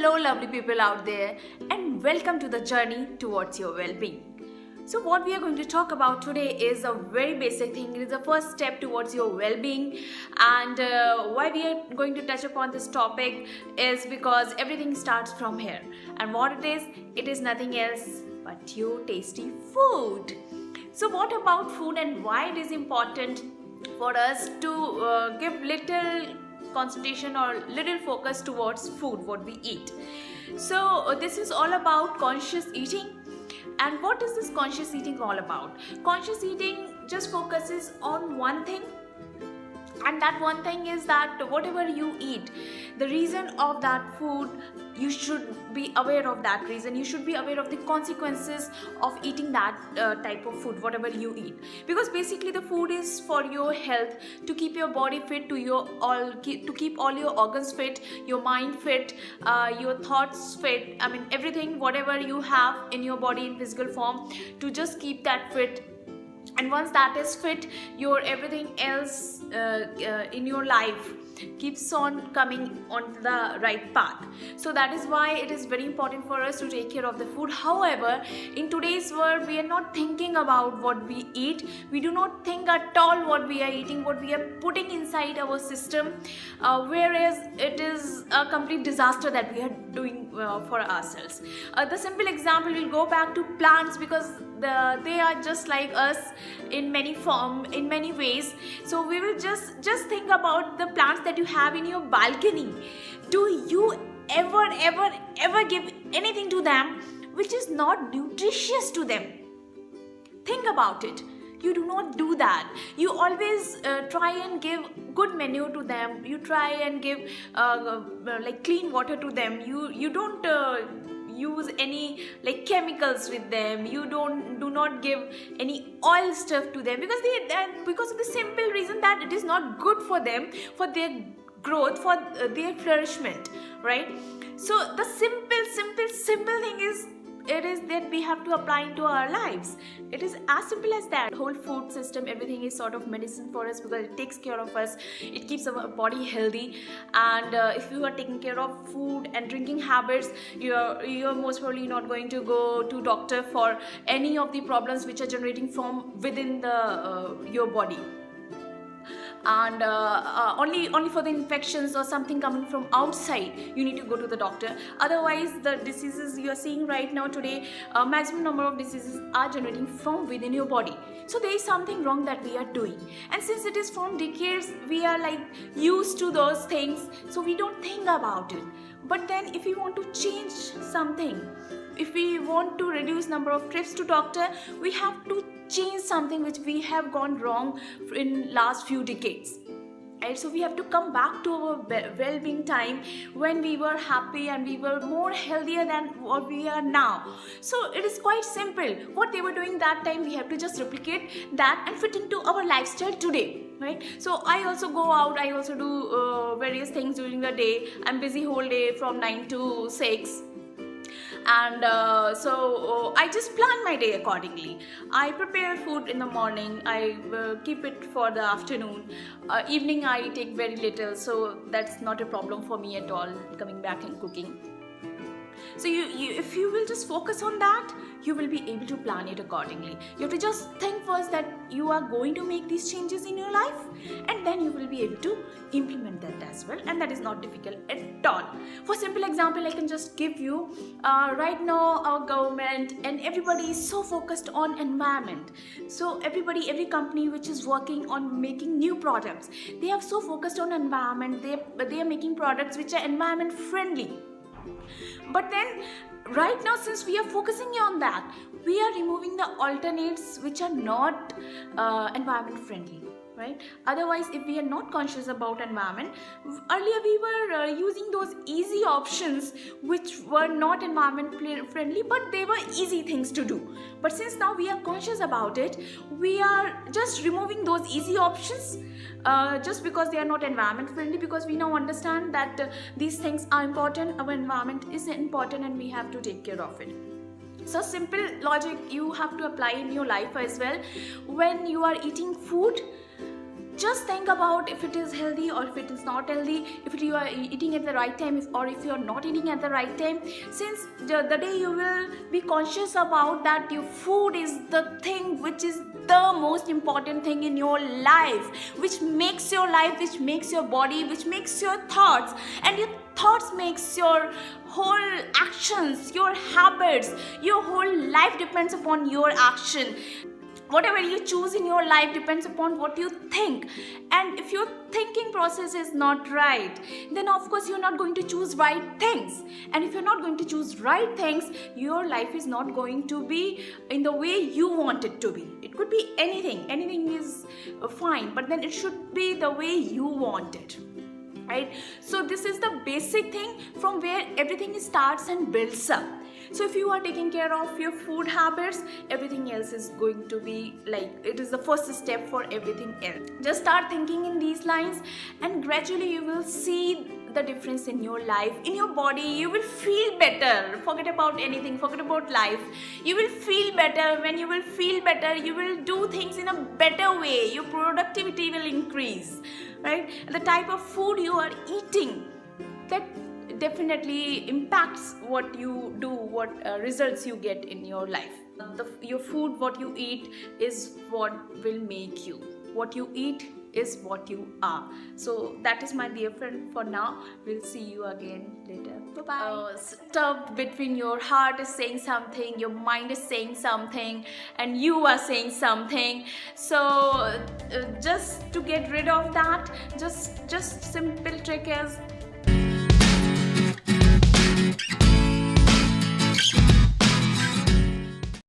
Hello lovely people out there, and welcome to the journey towards your well-being. So what we are going to talk about today is a very basic thing. It is the first step towards your well-being, and why we are going to touch upon this topic is because everything starts from here. And what it is nothing else but your tasty food. So what about food and why it is important for us to give little concentration or little focus towards food, what we eat. So this is all about conscious eating. And what is this conscious eating all about? Conscious eating just focuses on one thing, and that one thing is that whatever you eat, the reason of that food, you should be aware of that reason. You should be aware of the consequences of eating that type of food, whatever you eat, because basically the food is for your health, to keep your body fit, to keep all your organs fit, your mind fit, your thoughts fit. I mean everything, whatever you have in your body in physical form, to just keep that fit. And once that is fit, your everything else in your life keeps on coming on the right path. So that is why it is very important for us to take care of the food. However, in today's world, we are not thinking about what we eat. We do not think at all what we are eating, what we are putting inside our system, whereas it is a complete disaster that we are doing for ourselves. The simple example, we'll go back to plants, because they are just like us in many ways. So we will just think about the plants that you have in your balcony. Do you ever give anything to them which is not nutritious to them? Think about it. You do not do that. You always try and give good manure to them. You try and give like clean water to them. You don't use any like chemicals with them. You do not give any oil stuff to them, because of the simple reason that it is not good for them, for their growth, for their flourishment, right? So the simple thing is, it is that we have to apply into our lives. It is as simple as that. Whole food system, everything is sort of medicine for us, because it takes care of us. It keeps our body healthy. And if you are taking care of food and drinking habits, you're most probably not going to go to doctor for any of the problems which are generating from within your body. And only for the infections or something coming from outside, you need to go to the doctor. Otherwise, the diseases you are seeing right now today, maximum number of diseases are generating from within your body. So there is something wrong that we are doing, and since it is from decades, we are like used to those things, so we don't think about it. But then if we want to change something, if we want to reduce number of trips to doctor, we have to change something which we have gone wrong in last few decades. Right? So we have to come back to our well-being time when we were happy and we were more healthier than what we are now. So it is quite simple. What they were doing that time, we have to just replicate that and fit into our lifestyle today. Right? So I also go out, I also do various things during the day. I'm busy whole day from 9 to 6. And so I just plan my day accordingly. I prepare food in the morning, I keep it for the afternoon. Evening I take very little, so that's not a problem for me at all, coming back and cooking. So if you will just focus on that, you will be able to plan it accordingly. You have to just think first that you are going to make these changes in your life, and then you will be able to implement that as well, and that is not difficult at all. For simple example, I can just give you, right now our government and everybody is so focused on environment. So every company which is working on making new products, they are so focused on environment. They are making products which are environment friendly. But then right now, since we are focusing on that, we are removing the alternates which are not environment friendly. Right? Otherwise, if we are not conscious about environment, earlier we were using those easy options which were not environment friendly, but they were easy things to do. But since now we are conscious about it, we are just removing those easy options just because they are not environment friendly, because we now understand that these things are important, our environment is important, and we have to take care of it. So simple logic you have to apply in your life as well. When you are eating food, just think about if it is healthy or if it is not healthy, if you are eating at the right time or if you are not eating at the right time. Since the day you will be conscious about that, your food is the thing which is the most important thing in your life, which makes your life, which makes your body, which makes your thoughts, and your thoughts makes your whole actions, your habits, your whole life depends upon your action. Whatever you choose in your life depends upon what you think, and if your thinking process is not right, then of course you're not going to choose right things, and if you're not going to choose right things, your life is not going to be in the way you want it to be. It could be anything is fine, but then it should be the way you want it, right? So this is the basic thing from where everything starts and builds up. So if you are taking care of your food habits, everything else is going to be like, it is the first step for everything else. Just start thinking in these lines, and gradually you will see the difference in your life, in your body. You will feel better. Forget about anything, forget about life. You will feel better. When you will feel better, you will do things in a better way. Your productivity will increase, right? The type of food you are eating, that definitely impacts what you do, what results you get in your life. Your food, what you eat, is what will make you. What you eat is what you are. So that is my dear friend for now. We'll see you again later. Bye-bye. Stuff between your heart is saying something, your mind is saying something, and you are saying something. So just to get rid of that, just simple trick is